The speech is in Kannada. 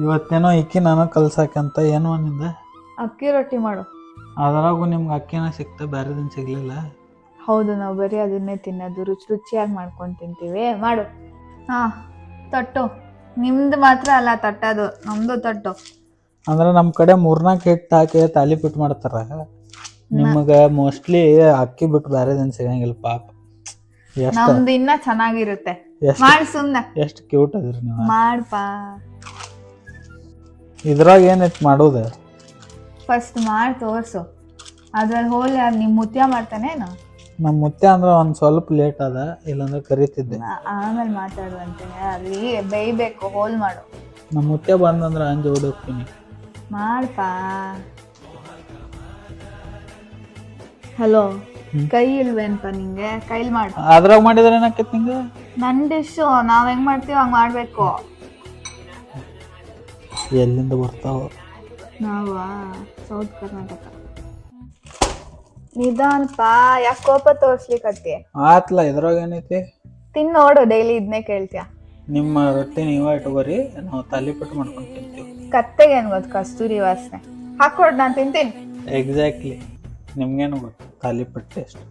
ಇವತ್ತೇನೋ ಇಕ್ಕಿ ನಾನು ಕಲ್ಸಾಕಂತ ಏನೋ ನಿಂದ ಅಕ್ಕಿ ರೊಟ್ಟಿ ಮಾಡು. ಅದ್ರಾಗು ನಿಮ್ಗೆ ಅಕ್ಕಿನ ಸಿಕ್ತ ಬೇರೆದೇನು ಸಿಗ್ಲಿಲ್ಲ. ಹೌದು, ನಾವು ಬರೀ ಅದನ್ನೇ ತಿನ್ನೋದು, ರುಚಿಯಾಗಿ ಮಾಡ್ಕೊಂಡು ತಿಂತೀವಿ. ಮಾಡು. ಹಾ, ತಟ್ಟು. ನಿಮ್ದು ಮಾತ್ರ ಅಲ್ಲ ತಟ್ಟೋದು, ನಮ್ದು ತಟ್ಟು. ಅಂದ್ರೆ ನಮ್ಮ ಕಡೆ 3-4 ಹಿಟ್ಟು ಹಾಕಿ ತಾಲಿಪೀಟ್ ಮಾಡ್ತಾರ. ನಿಮಗೆ ಮೋಸ್ಟ್ಲಿ ಅಕ್ಕಿ ಬಿಟ್ಟು ಬೇರೆದೇನು ಸಿಗಂಗಿಲ್ಲ ಪಾಪ. ನಮ್ದು ಇನ್ನ ಚೆನ್ನಾಗಿರುತ್ತೆ. ಮಾಡ್ ಸುಮ್ನೆ. ಎಷ್ಟು ಕ್ಯೂಟ್ ಅದ್ರಿ ನೀವು. ಮಾಡ್ಪಾ. ಇದ್ರಾಗ ಏನೈತಿ ಮಾಡೋದು? ಫಸ್ಟ್ ಮಾಡಿ ತೋರ್ಸು. ಅದ್ರಲ್ಲಿ ಹೋಲ್ ಯಾರು ನಿಮ್ಮ ಮುತ್ಯ ಮಾಡ್ತಾನೇನು? ನಮ್ಮ ಮುತ್ಯ ಅಂದ್ರೆ ಒಂದು ಸ್ವಲ್ಪ ಲೇಟ್ ಅದ, ಇಲ್ಲಾಂದ್ರೆ ಕರಿತಿದ್ದೆ. ಆಮೇಲೆ ಮಾತಾಡುವಂತೀನಿ. ಅಲ್ಲಿ ಬೇಯ್ಬೇಕು, ಹೋಲ್ ಮಾಡು. ನಮ್ಮ ಮುತ್ಯ ಬಂದಂದ್ರೆ ಅಂಜಿ ಓಡೋಗ್ತೀನಿ. ಮಾಡ್ಪಾ. ಹಲೋ, ಕೈ ಇಲ್ವೇನ್ಪ ನಿಂಗೆ? ಕೈಲಿ ಮಾಡು. ಅದ್ರಾಗ ಮಾಡಿದ್ರೆ ಏನಾಕೈತಿ ನಿಂಗೆ? ನನ್ನ ಡಿಶ್ಶು ನಾವ್ ಹೆಂಗ್ ಮಾಡ್ತೀವಿ ಹಂಗ್ ಮಾಡ್ಬೇಕು. ಎಲ್ಲಿಂದ ಬರ್ತಾವ? ನಾವ ಸೌತ್ ಕರ್ನಾಟಕ. ನಿಧಾನಪಾ, ಯಾಕೆ ಕೋಪ ತೋರ್ಸ್ಲಿಕ್ಕತ್ತಿ? ಆತ್ಲ, ಇದ್ರಾಗ ಏನೈತಿ? ತಿನ್ ನೋಡು, ಡೈಲಿ ಇದನ್ನೇ ಕೇಳ್ತೀಯ. ನಿಮ್ಮ ರೊಟ್ಟಿ ನೀವೇ ಇಟ್ಕೋರಿ, ನಾವು ತಾಲಿಪೀಟ್ ಮಾಡ್ಕೊಂಡು ತಿಂತೀವಿ. ಕತ್ತೆಗೆ ಏನ್ ಗೊತ್ತು? ಕಸ್ತೂರಿ ವಾಸನೆ ಹಾಕೊಡ್, ನಾನು ತಿಂತೀನಿ. ಎಕ್ಸಾಕ್ಟ್ಲಿ. ನಿಮ್ಗೇನು ಗೊತ್ತು ತಾಲಿಪೀಟ್ ಟೇಸ್ಟ್?